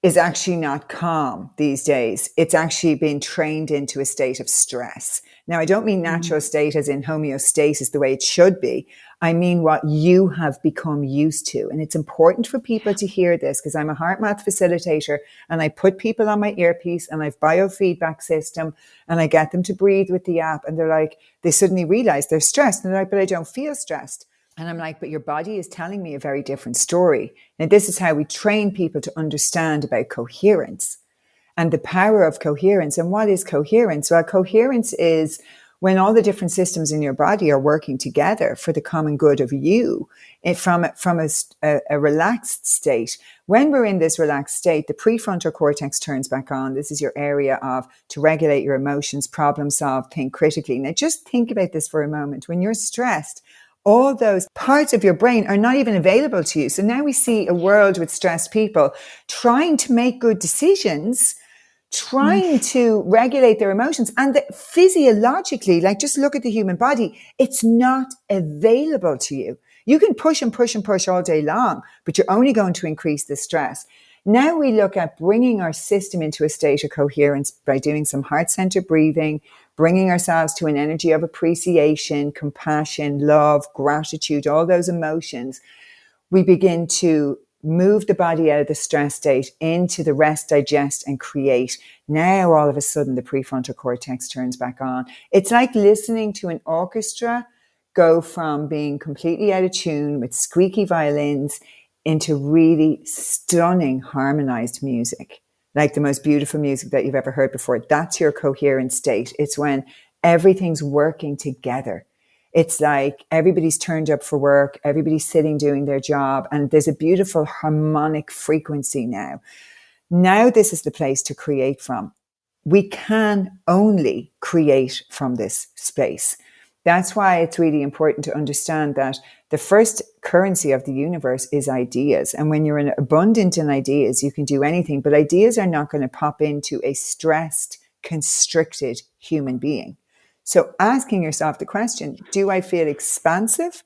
is actually not calm these days. It's actually been trained into a state of stress. Now, I don't mean natural state as in homeostasis, the way it should be. I mean what you have become used to. And it's important for people to hear this because I'm a HeartMath facilitator and I put people on my earpiece and I've biofeedback system and I get them to breathe with the app. And they're like, they suddenly realize they're stressed. And they're like, but I don't feel stressed. And I'm like, but your body is telling me a very different story. And this is how we train people to understand about coherence and the power of coherence. And what is coherence? Well, coherence is when all the different systems in your body are working together for the common good of you from a relaxed state. When we're in this relaxed state, the prefrontal cortex turns back on. This is your area of to regulate your emotions, problem solve, think critically. Now, just think about this for a moment. When you're stressed, all those parts of your brain are not even available to you. So now we see a world with stressed people trying to make good decisions, trying to regulate their emotions. And physiologically, like just look at the human body, it's not available to you. You can push and push and push all day long, but you're only going to increase the stress. Now we look at bringing our system into a state of coherence by doing some heart-centered breathing, bringing ourselves to an energy of appreciation, compassion, love, gratitude, all those emotions. We begin to move the body out of the stress state into the rest, digest, and create. Now, all of a sudden, the prefrontal cortex turns back on. It's like listening to an orchestra go from being completely out of tune with squeaky violins into really stunning harmonized music, like the most beautiful music that you've ever heard before. That's your coherent state. It's when everything's working together. It's like everybody's turned up for work, everybody's sitting doing their job, and there's a beautiful harmonic frequency now. Now this is the place to create from. We can only create from this space. That's why it's really important to understand that the first currency of the universe is ideas. And when you're abundant in ideas, you can do anything. But ideas are not going to pop into a stressed, constricted human being. So asking yourself the question, do I feel expansive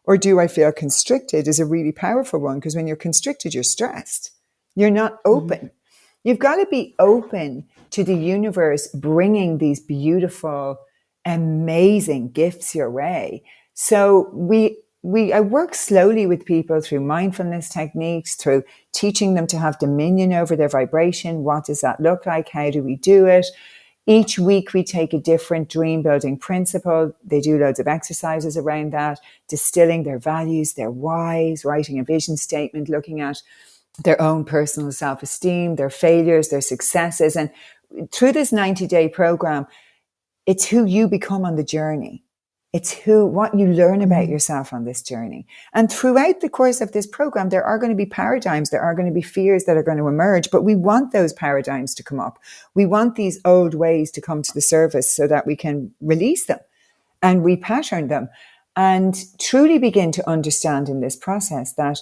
or do I feel constricted, is a really powerful one. Because when you're constricted, you're stressed. You're not open. You've got to be open to the universe bringing these beautiful, amazing gifts your way. So I work slowly with people through mindfulness techniques, through teaching them to have dominion over their vibration. What does that look like? How do we do it? Each week we take a different dream building principle. They do loads of exercises around that, distilling their values, their whys, writing a vision statement, looking at their own personal self-esteem, their failures, their successes. And through this 90-day program, it's who you become on the journey. It's what you learn about yourself on this journey. And throughout the course of this program, there are going to be paradigms, there are going to be fears that are going to emerge, but we want those paradigms to come up. We want these old ways to come to the surface so that we can release them and repattern them and truly begin to understand in this process that,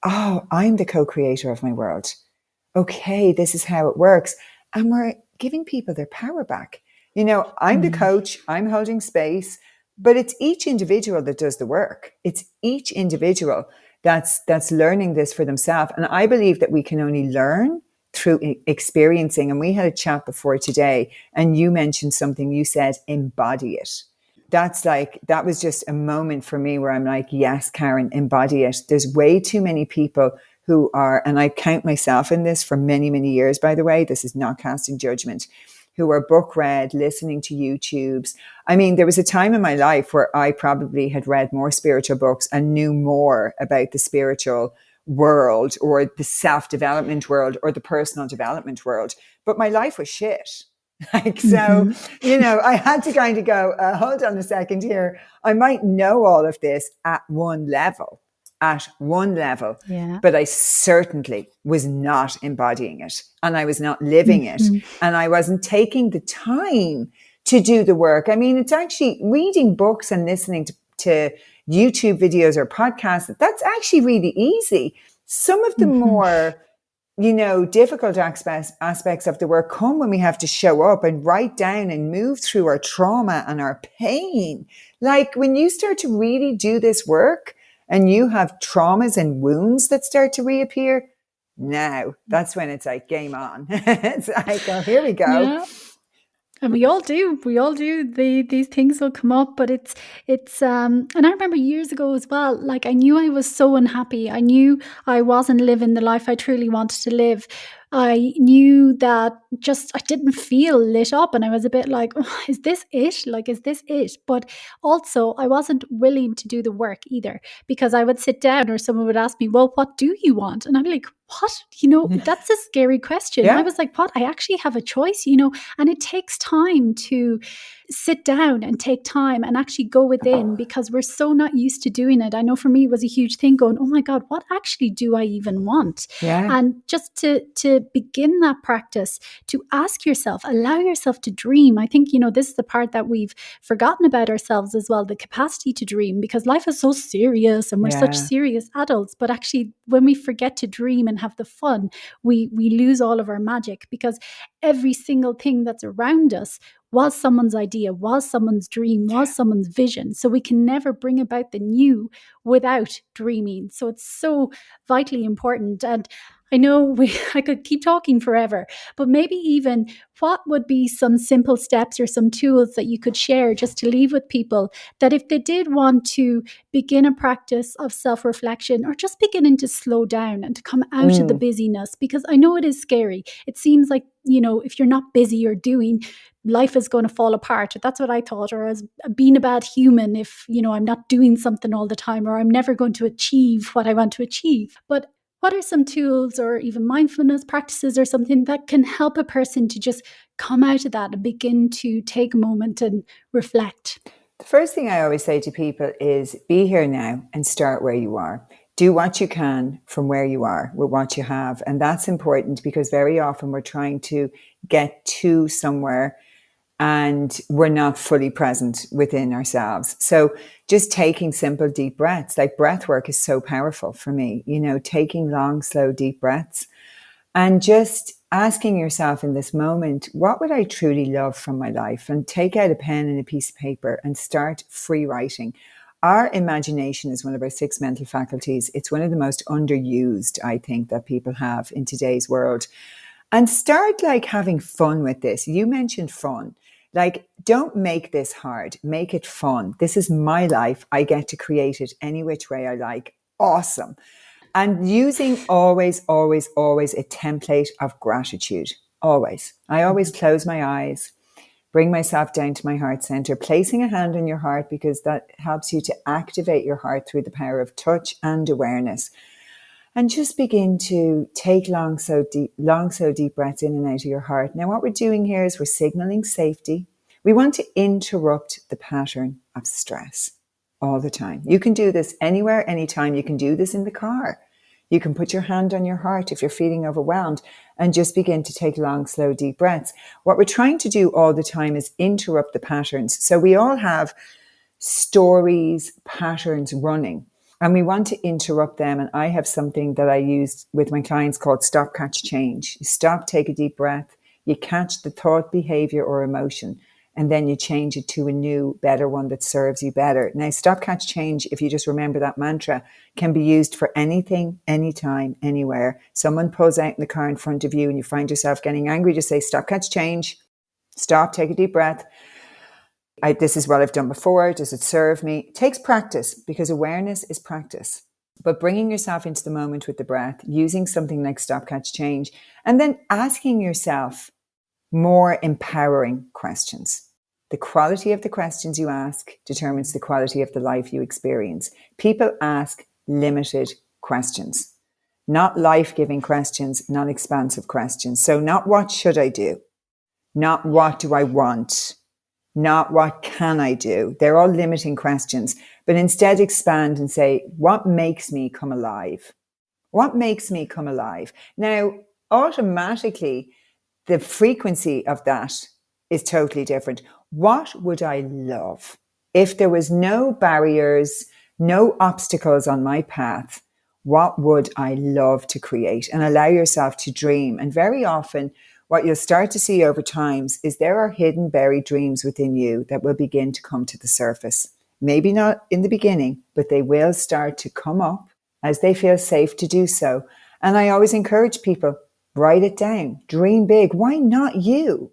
oh, I'm the co-creator of my world. Okay, this is how it works. And we're giving people their power back. You know, I'm the coach, I'm holding space, but it's each individual that does the work. It's each individual that's learning this for themselves. And I believe that we can only learn through experiencing. And we had a chat before today, and you mentioned something, you said, embody it. That was just a moment for me where I'm like, yes, Karen, embody it. There's way too many people who are, and I count myself in this for many, many years, by the way, this is not casting judgment, who are book read, listening to YouTubes. I mean, there was a time in my life where I probably had read more spiritual books and knew more about the spiritual world or the self-development world or the personal development world. But my life was shit. Like, so, I had to kind of go, hold on a second here. I might know all of this at one level, Yeah. but I certainly was not embodying it, and I was not living it, and I wasn't taking the time to do the work. I mean, it's actually reading books and listening to YouTube videos or podcasts. That's actually really easy. Some of the more difficult aspects of the work come when we have to show up and write down and move through our trauma and our pain. Like when you start to really do this work and you have traumas and wounds that start to reappear, now that's when it's like game on. It's like, oh, here we go. Yeah. And we all do. These things will come up, but it's and I remember years ago as well, like I knew I was so unhappy. I knew I wasn't living the life I truly wanted to live. I knew that just I didn't feel lit up, and I was a bit like, oh, is this it? Like, is this it? But also I wasn't willing to do the work either, because I would sit down or someone would ask me, well, what do you want? And I'd be like, what? That's a scary question. Yeah. I was like, what? I actually have a choice, and it takes time to sit down and take time and actually go within, because we're so not used to doing it. I know for me it was a huge thing going, oh my God, what actually do I even want? Yeah. And just to begin that practice, to ask yourself, allow yourself to dream. I think, this is the part that we've forgotten about ourselves as well, the capacity to dream, because life is so serious and we're such serious adults. But actually, when we forget to dream and have the fun, we lose all of our magic, because every single thing that's around us was someone's idea, was someone's dream, was someone's vision. So we can never bring about the new without dreaming. So it's so vitally important. And I know I could keep talking forever, but maybe even what would be some simple steps or some tools that you could share just to leave with people, that if they did want to begin a practice of self-reflection, or just beginning to slow down and to come out of the busyness, because I know it is scary. It seems like, if you're not busy or doing, life is going to fall apart. That's what I thought, or as being a bad human if, I'm not doing something all the time, or I'm never going to achieve what I want to achieve. But what are some tools or even mindfulness practices or something that can help a person to just come out of that and begin to take a moment and reflect? The first thing I always say to people is be here now and start where you are. Do what you can from where you are with what you have. And that's important, because very often we're trying to get to somewhere and we're not fully present within ourselves. So just taking simple deep breaths, like breath work is so powerful for me, taking long, slow, deep breaths and just asking yourself in this moment, what would I truly love from my life? And take out a pen and a piece of paper and start free writing. Our imagination is one of our 6 mental faculties. It's one of the most underused, I think, that people have in today's world. And start having fun with this. You mentioned fun. Don't make this hard. Make it fun. This is my life. I get to create it any which way I like. Awesome. And using always, always, always a template of gratitude. Always. I always close my eyes, bring myself down to my heart center, placing a hand on your heart, because that helps you to activate your heart through the power of touch and awareness. And just begin to take long, so deep breaths in and out of your heart. Now, what we're doing here is we're signaling safety. We want to interrupt the pattern of stress all the time. You can do this anywhere, anytime. You can do this in the car. You can put your hand on your heart if you're feeling overwhelmed and just begin to take long, slow, deep breaths. What we're trying to do all the time is interrupt the patterns. So we all have stories, patterns running, and we want to interrupt them. And I have something that I use with my clients called stop, catch, change. You stop, take a deep breath, you catch the thought, behavior, or emotion, and then you change it to a new, better one that serves you better. Now, stop, catch, change, if you just remember that mantra, can be used for anything, anytime, anywhere. Someone pulls out in the car in front of you and you find yourself getting angry, just say, stop, catch, change. Stop, take a deep breath. This is what I've done before. Does it serve me? It takes practice, because awareness is practice. But bringing yourself into the moment with the breath, using something like stop, catch, change, and then asking yourself more empowering questions. The quality of the questions you ask determines the quality of the life you experience. People ask limited questions. not life-giving questions, not expansive questions. So not what should I do? Not what do I want? Not what can I do? They're all limiting questions, but instead expand and say, what makes me come alive? What makes me come alive? Now, automatically, the frequency of that is totally different. What would I love if there was no barriers, no obstacles on my path? What would I love to create? And allow yourself to dream. And very often, what you'll start to see over time is there are hidden, buried dreams within you that will begin to come to the surface. Maybe not in the beginning, but they will start to come up as they feel safe to do so. And I always encourage people, write it down, dream big. Why not you?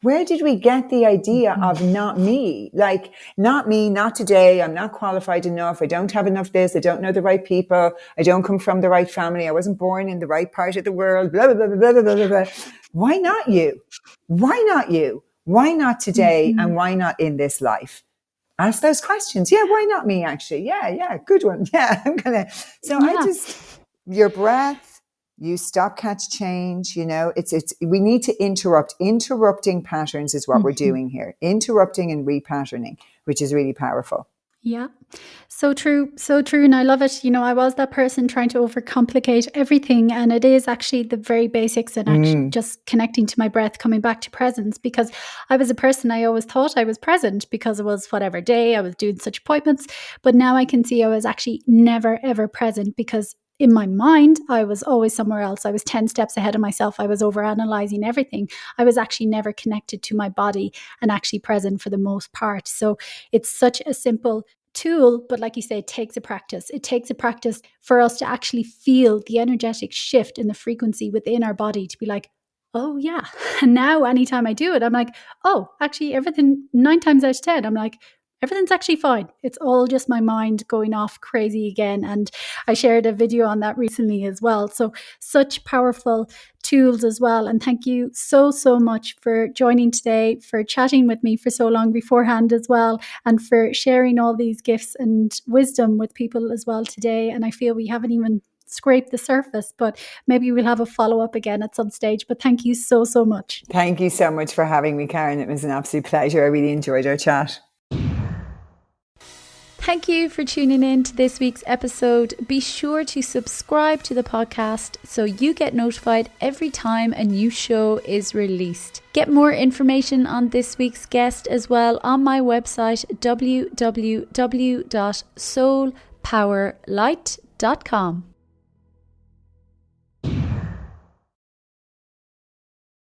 Where did we get the idea of not me? Like, not me, not today. I'm not qualified enough. I don't have enough this. I don't know the right people. I don't come from the right family. I wasn't born in the right part of the world. Blah, blah, blah, blah, blah, blah, blah. Why not you? Why not you? Why not today? And why not in this life? Ask those questions. Yeah, why not me, actually? Yeah, good one. Yeah, your breath, you stop, catch, change, we need to interrupt. Interrupting patterns is what we're doing here. Interrupting and repatterning, which is really powerful. Yeah, so true. So true. And I love it. I was that person trying to overcomplicate everything. And it is actually the very basics and actually just connecting to my breath, coming back to presence, because I was a person, I always thought I was present because it was whatever day I was doing such appointments. But now I can see I was actually never, ever present, because in my mind, I was always somewhere else. I was 10 steps ahead of myself. I was overanalyzing everything. I was actually never connected to my body and actually present for the most part. So it's such a simple tool, but like you say, it takes a practice. It takes a practice for us to actually feel the energetic shift in the frequency within our body, to be like, oh yeah. And now anytime I do it, I'm like, oh, actually everything 9 times out of 10, I'm like, everything's actually fine. It's all just my mind going off crazy again. And I shared a video on that recently as well. So such powerful tools as well. And thank you so, so much for joining today, for chatting with me for so long beforehand as well, and for sharing all these gifts and wisdom with people as well today. And I feel we haven't even scraped the surface, but maybe we'll have a follow-up again at some stage. But thank you so, so much. Thank you so much for having me, Karen. It was an absolute pleasure. I really enjoyed our chat. Thank you for tuning in to this week's episode. Be sure to subscribe to the podcast so you get notified every time a new show is released. Get more information on this week's guest as well on my website, www.soulpowerlight.com.